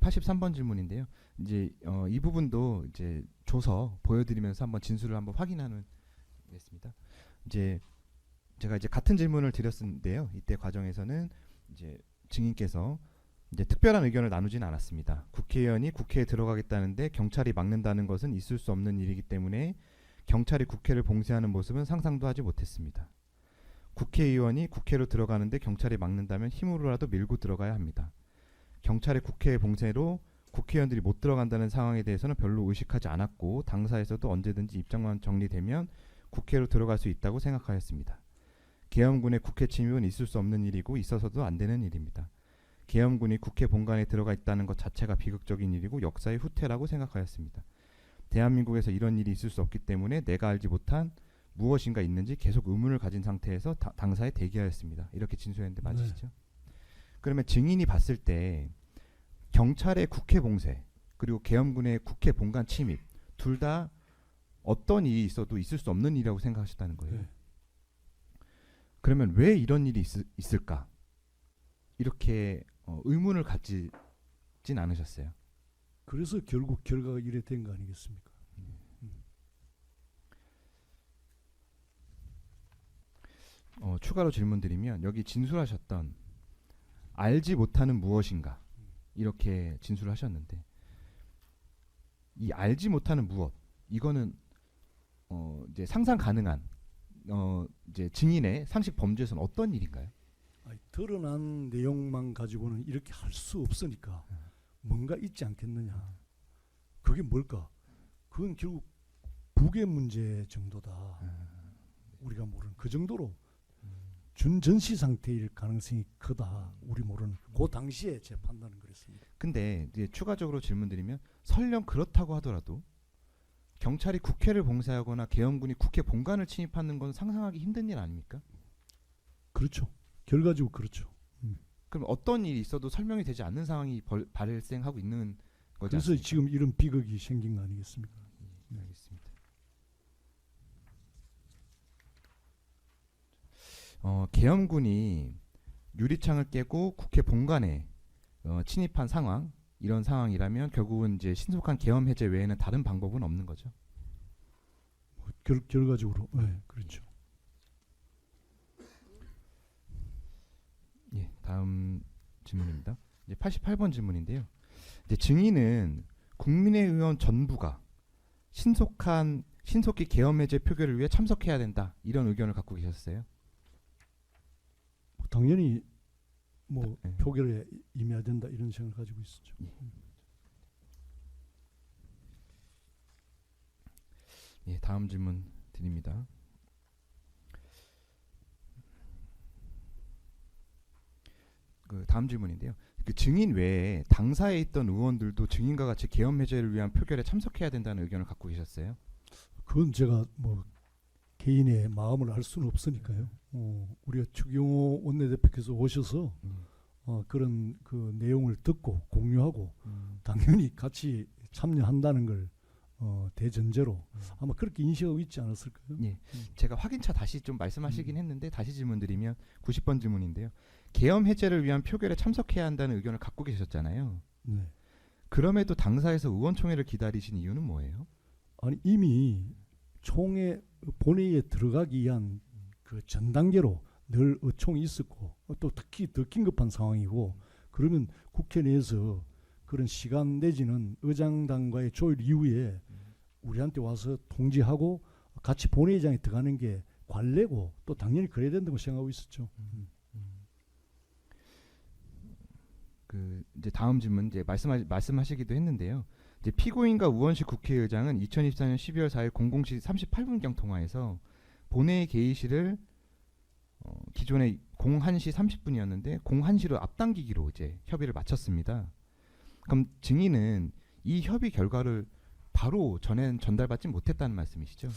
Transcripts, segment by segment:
83번 질문인데요. 이제 이 부분도 이제 조서 보여드리면서 한번 진술을 한번 확인하겠습니다. 이제 제가 이제 같은 질문을 드렸는데요. 이때 과정에서는 이제 증인께서 이제 특별한 의견을 나누진 않았습니다. 국회의원이 국회에 들어가겠다는데 경찰이 막는다는 것은 있을 수 없는 일이기 때문에 경찰이 국회를 봉쇄하는 모습은 상상도 하지 못했습니다. 국회의원이 국회로 들어가는데 경찰이 막는다면 힘으로라도 밀고 들어가야 합니다. 경찰의 국회 봉쇄로 국회의원들이 못 들어간다는 상황에 대해서는 별로 의식하지 않았고 당사에서도 언제든지 입장만 정리되면 국회로 들어갈 수 있다고 생각하였습니다. 계엄군의 국회 침입은 있을 수 없는 일이고 있어서도 안 되는 일입니다. 계엄군이 국회 본관에 들어가 있다는 것 자체가 비극적인 일이고 역사의 후퇴라고 생각하였습니다. 대한민국에서 이런 일이 있을 수 없기 때문에 내가 알지 못한 무엇인가 있는지 계속 의문을 가진 상태에서 당사에 대기하였습니다. 이렇게 진술했는데 맞으시죠? 네. 그러면 증인이 봤을 때 경찰의 국회 봉쇄 그리고 계엄군의 국회 본관 침입 둘 다 어떤 일이 있어도 있을 수 없는 일이라고 생각하셨다는 거예요. 네. 그러면 왜 이런 일이 있을까? 이렇게 의문을 갖지진 않으셨어요. 그래서 결국 결과가 이래 된 거 아니겠습니까? 추가로 질문드리면 여기 진술하셨던 알지 못하는 무엇인가 이렇게 진술하셨는데 이 알지 못하는 무엇 이거는 이제 상상 가능한 이제 증인의 상식 범죄에서는 어떤 일인가요? 아니, 드러난 내용만 가지고는 이렇게 할 수 없으니까 뭔가 있지 않겠느냐. 그게 뭘까? 그건 결국 북의 문제 정도다. 우리가 모르는 그 정도로 준전시 상태일 가능성이 크다. 우리 모르는 그 당시에 제 판단은 그랬습니다. 근데 이제 추가적으로 질문드리면 설령 그렇다고 하더라도 경찰이 국회를 봉쇄하거나 계엄군이 국회 본관을 침입하는 건 상상하기 힘든 일 아닙니까? 그렇죠. 결과적으로 그렇죠. 그럼 어떤 일이 있어도 설명이 되지 않는 상황이 발생하고 있는 거죠. 그래서 않습니까? 지금 이런 비극이 생긴 거 아니겠습니까? 네, 알겠습니다. 계엄군이 유리창을 깨고 국회 본관에 침입한 상황 이런 상황이라면 결국은 이제 신속한 계엄 해제 외에는 다른 방법은 없는 거죠. 결과적으로 네, 그렇죠. 예, 다음 질문입니다. 이제 88번 질문인데요. 이제 증인은 국민의 의원 전부가 신속히 계엄 해제 표결을 위해 참석해야 된다 이런 의견을 갖고 계셨어요. 당연히 뭐 네. 표결에 임해야 된다 이런 생각을 가지고 있었죠. 예, 다음 질문 드립니다. 그 다음 질문인데요. 그 증인 외에 당사에 있던 의원들도 증인과 같이 계엄 해제를 위한 표결에 참석해야 된다는 의견을 갖고 계셨어요. 그건 제가 뭐 개인의 마음을 알 수는 없으니까요. 우리가 추경호 원내대표께서 오셔서 그런 그 내용을 듣고 공유하고 당연히 같이 참여한다는 걸 대전제로 아마 그렇게 인식하고 있지 않았을까요? 예, 제가 확인차 다시 좀 말씀하시긴 했는데 다시 질문드리면 90번 질문인데요. 계엄 해제를 위한 표결에 참석해야 한다는 의견을 갖고 계셨잖아요. 네. 그럼에도 당사에서 의원총회를 기다리신 이유는 뭐예요? 아니 이미 총회 본회의에 들어가기 위한 그 전 단계로 늘 의총이 있었고 또 특히 더 긴급한 상황이고 그러면 국회 내에서 그런 시간 내지는 의장단과의 조율 이후에 우리한테 와서 통지하고 같이 본회의장에 들어가는 게 관례고 또 당연히 그래야 된다고 생각하고 있었죠. 그 이제 다음 질문 이제 말씀하시기도 했는데요. 이제 피고인과 우원식 국회의장은 2024년 12월 4일 00시 38분경 통화에서 본회의 개의시를 기존에 01시 30분이었는데 01시로 앞당기기로 이제 협의를 마쳤습니다. 그럼 증인은 이 협의 결과를 바로 전달받지 못했다는 말씀이시죠?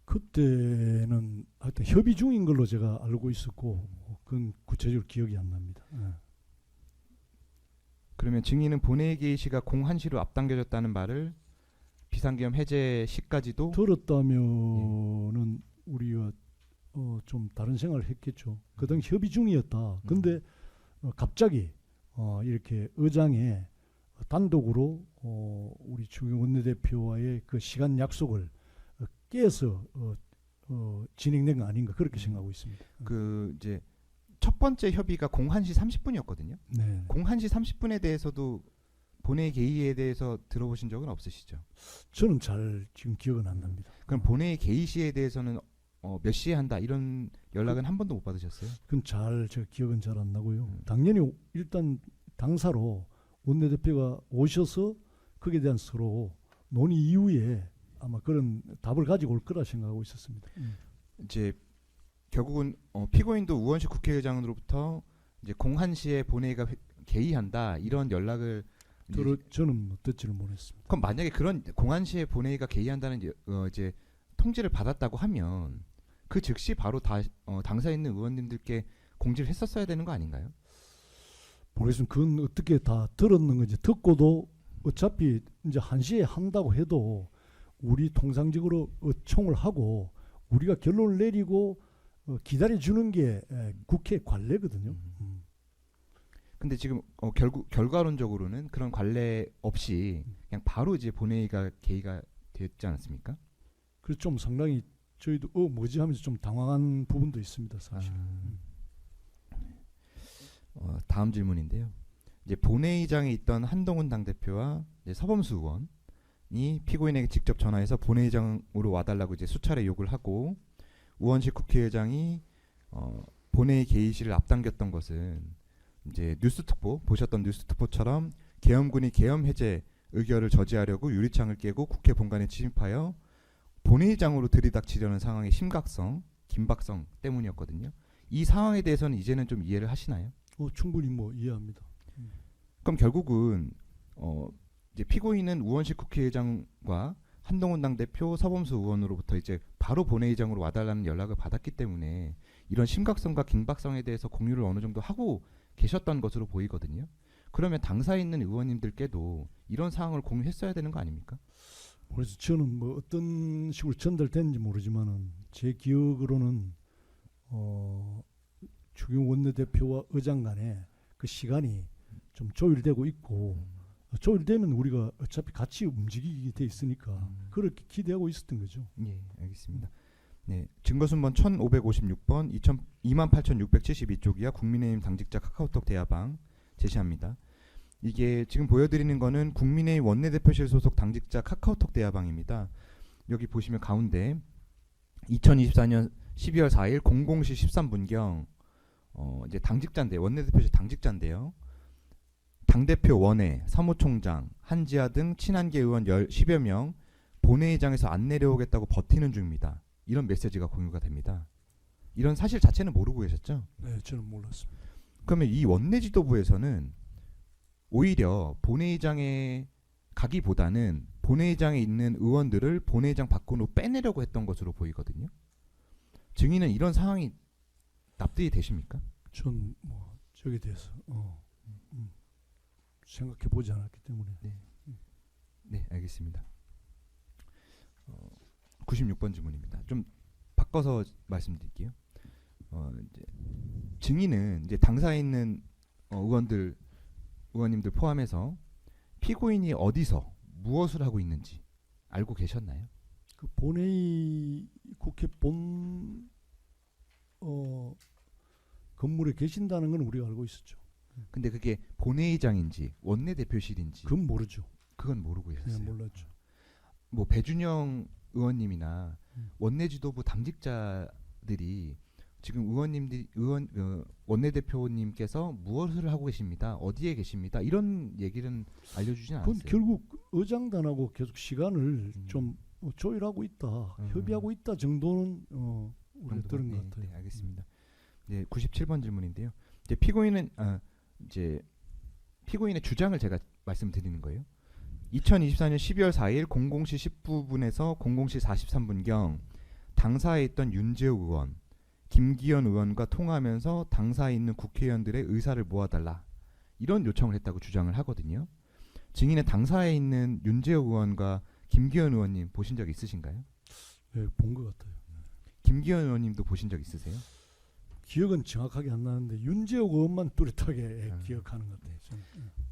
그때는 하여튼 협의 중인 걸로 제가 알고 있었고 그건 구체적으로 기억이 안 납니다. 그러면 증인은 본회의 개의시가 01시로 앞당겨졌다는 말을 비상계엄 해제 시까지도 들었다면은 우리가 좀 다른 생각을 했겠죠. 그 당시 협의 중이었다. 근데 갑자기 이렇게 의장의 단독으로 우리 주경 원내대표와의 그 시간 약속을 깨서 진행된 거 아닌가 그렇게 생각하고 있습니다. 그 이제 첫 번째 협의가 01시 30분이었거든요. 네. 01시 30분에 대해서도 본회의 개의에 대해서 들어보신 적은 없으시죠? 저는 잘 지금 기억은 안 납니다. 그럼 본회의 개의 시에 대해서는 몇 시에 한다 이런 연락은 한 번도 못 받으셨어요? 그건 제가 기억은 잘 안 나고요. 당연히 일단 당사로 원내대표가 오셔서 거기에 대한 서로 논의 이후에 아마 그런 답을 가지고 올 거라 생각하고 있었습니다. 이제 결국은 피고인도 우원식 국회의장으로부터 이제 01시에 본회의가 개의한다 이런 연락을 저는 듣지를 못했습니다. 그럼 만약에 그런 01시에 본회의가 개의한다는 이제 통지를 받았다고 하면 그 즉시 바로 당사에 있는 의원님들께 공지를 했었어야 되는 거 아닌가요? 모르겠습니다. 그건 어떻게 다 들었는 건지 듣고도 어차피 이제 1시에 한다고 해도 우리 통상적으로 의총을 하고 우리가 결론을 내리고 기다려주는 게 국회 관례거든요. 근데 지금 결국 결과론적으로는 그런 관례 없이 그냥 바로 이제 본회의가 개의가 됐지 않았습니까? 그래서 좀 상당히 저희도 뭐지 하면서 좀 당황한 부분도 있습니다, 사실. 다음 질문인데요. 이제 본회의장에 있던 한동훈 당대표와 이제 서범수 의원이 피고인에게 직접 전화해서 본회의장으로 와달라고 이제 수차례 요구를 하고 우원식 국회의장이 본회의 개의시를 앞당겼던 것은 이제 뉴스특보 보셨던 뉴스특보처럼 계엄군이 계엄 해제 의결을 저지하려고 유리창을 깨고 국회 본관에 침입하여 본회의장으로 들이닥치려는 상황의 심각성, 긴박성 때문이었거든요. 이 상황에 대해서는 이제는 좀 이해를 하시나요? 충분히 뭐 이해합니다. 그럼 결국은 이제 피고인은 우원식 국회의장과 한동훈 당대표, 서범수 의원으로부터 이제 바로 본회의장으로 와달라는 연락을 받았기 때문에 이런 심각성과 긴박성에 대해서 공유를 어느 정도 하고 계셨던 것으로 보이거든요. 그러면 당사에 있는 의원님들께도 이런 상황을 공유했어야 되는 거 아닙니까? 그래서 저는 뭐 어떤 식으로 전달됐는지 모르지만은 제 기억으로는 주경 원내대표와 의장 간에 그 시간이 좀 조율되고 있고 조율되면 우리가 어차피 같이 움직이게 돼 있으니까 그렇게 기대하고 있었던 거죠. 예, 알겠습니다. 네, 증거순번 1556번 28,672쪽이야 국민의힘 당직자 카카오톡 대화방 제시합니다. 이게 지금 보여드리는 거는 국민의힘 원내대표실 소속 당직자 카카오톡 대화방입니다. 여기 보시면 가운데 2024년 12월 4일 00시 13분경 이제 당직자인데 원내대표실 당직자인데요. 당대표 원외, 사무총장, 한지하 등 친한계 의원 10여 명 본회의장에서 안 내려오겠다고 버티는 중입니다. 이런 메시지가 공유가 됩니다. 이런 사실 자체는 모르고 계셨죠? 네, 저는 몰랐습니다. 그러면 이 원내 지도부에서는 오히려 본회의장에 가기보다는 본회의장에 있는 의원들을 본회의장 밖으로 빼내려고 했던 것으로 보이거든요. 증인은 이런 상황이 납득이 되십니까? 전 뭐 저기에 대해서 생각해 보지 않았기 때문에. 네, 알겠습니다. 96번 질문입니다. 좀 바꿔서 말씀드릴게요. 이제 증인은 이제 당사에 있는 의원님들 포함해서 피고인이 어디서 무엇을 하고 있는지 알고 계셨나요? 그 본회의 국회 본 건물에 계신다는 건 우리가 알고 있었죠. 근데 그게 본회의장인지 원내대표실인지 그건 모르죠. 그건 모르고 네, 있었어요. 몰랐죠. 뭐 배준영 의원님이나 원내지도부 당직자들이 지금 원내대표님께서 무엇을 하고 계십니다. 어디에 계십니다. 이런 얘기는 알려주진 않았어요. 그건 결국 의장단하고 계속 시간을 좀 조율하고 있다, 협의하고 있다 정도는 우리가 들은 것 같아요. 네, 알겠습니다. 네, 97번 질문인데요. 이제 피고인은 이제 피고인의 주장을 제가 말씀드리는 거예요. 2024년 12월 4일 00시 19분에서 00시 43분경 당사에 있던 윤재욱 의원, 김기현 의원과 통화하면서 당사에 있는 국회의원들의 의사를 모아달라 이런 요청을 했다고 주장을 하거든요. 증인은 당사에 있는 윤재욱 의원과 김기현 의원님 보신 적 있으신가요? 네, 본 것 같아요. 김기현 의원님도 보신 적 있으세요? 기억은 정확하게 안 나는데 윤재욱 의원만 뚜렷하게 기억하는 것 같아요.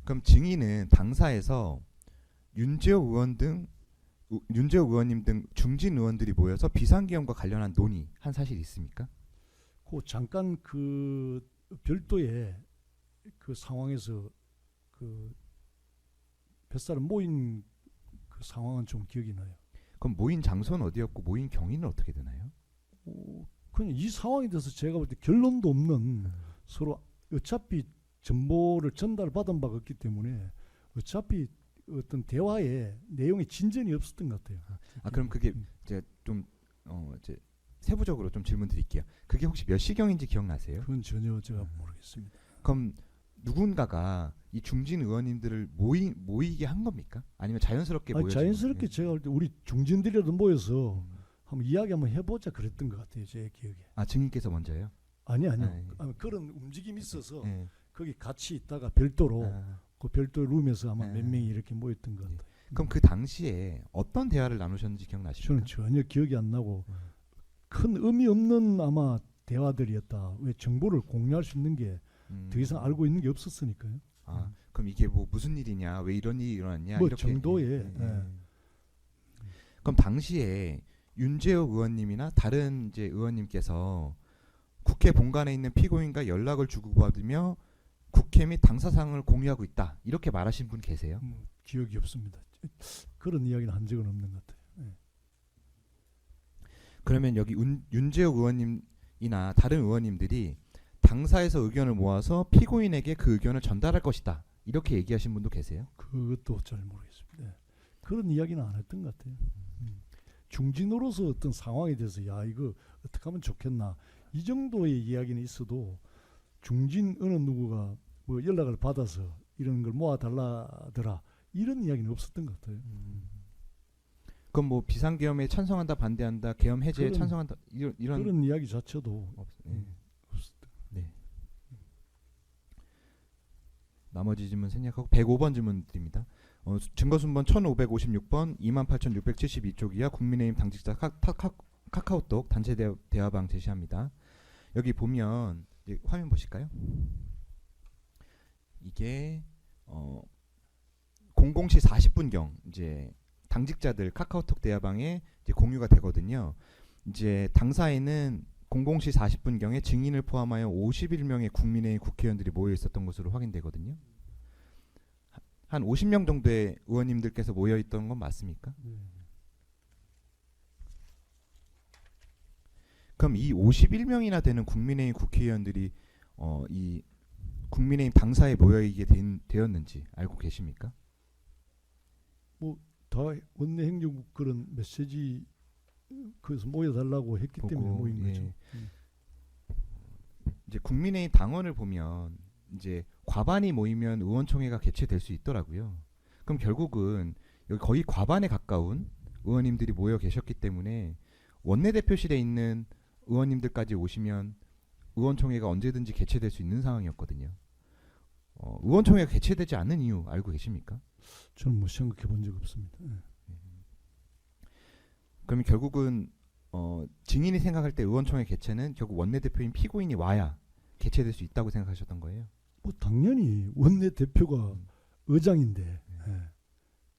그럼 증인은 당사에서 윤재호 의원님 등 중진 의원들이 모여서 비상계엄과 관련한 논의한 사실이 있습니까? 그 잠깐 그 별도의 그 상황에서 그 뱃사람 모인 그 상황은 좀 기억이 나요. 그럼 모인 장소는 어디였고 모인 경위는 어떻게 되나요? 그냥 이 상황에 대해서 제가 볼 때 결론도 없는 서로 어차피 정보를 전달받은 바가 없기 때문에 어차피 어떤 대화에 내용에 진전이 없었던 것 같아요. 그럼 그게 이제 좀 이제 세부적으로 좀 질문 드릴게요. 그게 혹시 몇 시경인지 기억나세요? 그건 전혀 제가 모르겠습니다. 그럼 누군가가 이 중진 의원님들을 모이게 한 겁니까? 아니면 자연스럽게 모여진 자연스럽게 거예요? 제가 볼 때 우리 중진들이라도 모여서 한번 이야기 한번 해보자 그랬던 것 같아요. 제 기억에. 증인께서 먼저요? 아니요. 아, 그런 움직임이 있어서 예. 거기 같이 있다가 별도로 아, 그 별도 룸에서 아마 아. 몇 명이 이렇게 모였던 것 같아요. 그럼 그 당시에 어떤 대화를 나누셨는지 기억나십니까? 저는 전혀 기억이 안 나고 큰 의미 없는 아마 대화들이었다. 왜 정보를 공유할 수 있는 게 더 이상 알고 있는 게 없었으니까요. 그럼 이게 뭐 무슨 일이냐, 왜 이런 일이 일어났냐, 뭐 이렇게 정도의 그럼 당시에 윤재호 의원님이나 다른 이제 의원님께서 국회 본관에 있는 피고인과 연락을 주고받으며 국회 및 당사 사항을 공유하고 있다 이렇게 말하신 분 계세요? 기억이 없습니다. 그런 이야기는 한 적은 없는 것 같아요. 그러면 여기 윤재호 의원님이나 다른 의원님들이 당사에서 의견을 모아서 피고인에게 그 의견을 전달할 것이다 이렇게 얘기하신 분도 계세요? 그것도 잘 모르겠습니다. 그런 이야기는 안 했던 것 같아요. 중진으로서 어떤 상황에 대해서 야 이거 어떻게 하면 좋겠나 이 정도의 이야기는 있어도 중진 어느 누구가 뭐 연락을 받아서 이런 걸 모아달라더라 이런 이야기는 없었던 것 같아요. 그럼 뭐 비상계엄에 찬성한다, 반대한다, 계엄 해제에 그런- 찬성한다 이런 그런 이야기 자체도 네. 없었던. 네. 나머지 질문 생략하고 105번 질문 드립니다. 증거 순번 1556번 28,672쪽이야 국민의힘 당직자 카카오톡 단체 대화방 제시합니다. 여기 보면 이제 화면 보실까요? 이게 00시 40분경 이제 당직자들 카카오톡 대화방에 이제 공유가 되거든요. 이제 당사에는 00시 40분경에 증인을 포함하여 51명의 국민의힘 국회의원들이 모여 있었던 것으로 확인되거든요. 한 50명 정도의 의원님들께서 모여 있던 건 맞습니까? 그럼 이 51명이나 되는 국민의힘 국회의원들이 이 국민의힘 당사에 모여 있게 되었는지 알고 계십니까? 다 원내 행정국 그런 메시지 그래서 모여달라고 했기 때문에 보고, 모인 예. 거죠. 이제 국민의힘 당원을 보면 이제 과반이 모이면 의원총회가 개최될 수 있더라고요. 그럼 결국은 여기 거의 과반에 가까운 의원님들이 모여 계셨기 때문에 원내대표실에 있는 의원님들까지 오시면 의원총회가 언제든지 개최될 수 있는 상황이었거든요. 의원총회가 개최되지 않는 이유 알고 계십니까? 저는 뭐 생각해 본 적 없습니다. 그러면 결국은 증인이 생각할 때 의원총회 개최는 결국 원내대표인 피고인이 와야 개최될 수 있다고 생각하셨던 거예요? 뭐 당연히 원내 대표가 의장인데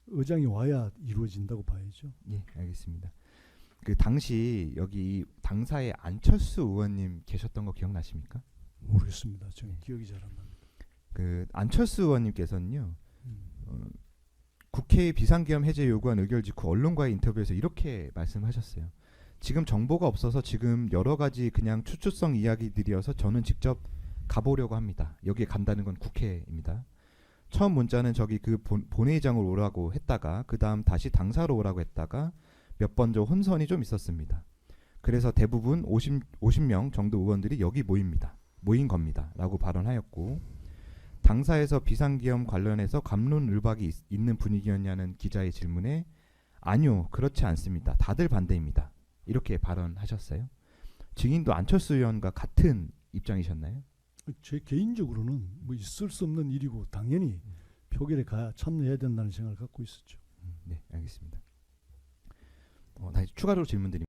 의장이 와야 이루어진다고 봐야죠. 예, 알겠습니다. 그 당시 여기 당사에 안철수 의원님 계셨던 거 기억나십니까? 모르겠습니다. 저는 기억이 잘 안 납니다. 그 안철수 의원님께서는요. 국회의 비상계엄 해제 요구안 의결 직후 언론과의 인터뷰에서 이렇게 말씀하셨어요. 지금 정보가 없어서 지금 여러 가지 그냥 추측성 이야기들이어서 저는 직접 가보려고 합니다. 여기에 간다는 건 국회입니다. 처음 문자는 저기 그 본회의장으로 오라고 했다가 그 다음 다시 당사로 오라고 했다가 몇 번 저 혼선이 좀 있었습니다. 그래서 대부분 50명 정도 의원들이 여기 모인 겁니다. 라고 발언하였고 당사에서 비상계엄 관련해서 갑론을박이 있는 분위기였냐는 기자의 질문에 아니요, 그렇지 않습니다. 다들 반대입니다. 이렇게 발언하셨어요. 증인도 안철수 의원과 같은 입장이셨나요? 제 개인적으로는 뭐 있을 수 없는 일이고 당연히 표결에 참여해야 된다는 생각을 갖고 있었죠. 네, 알겠습니다. 다시 추가로 질문 드립니다.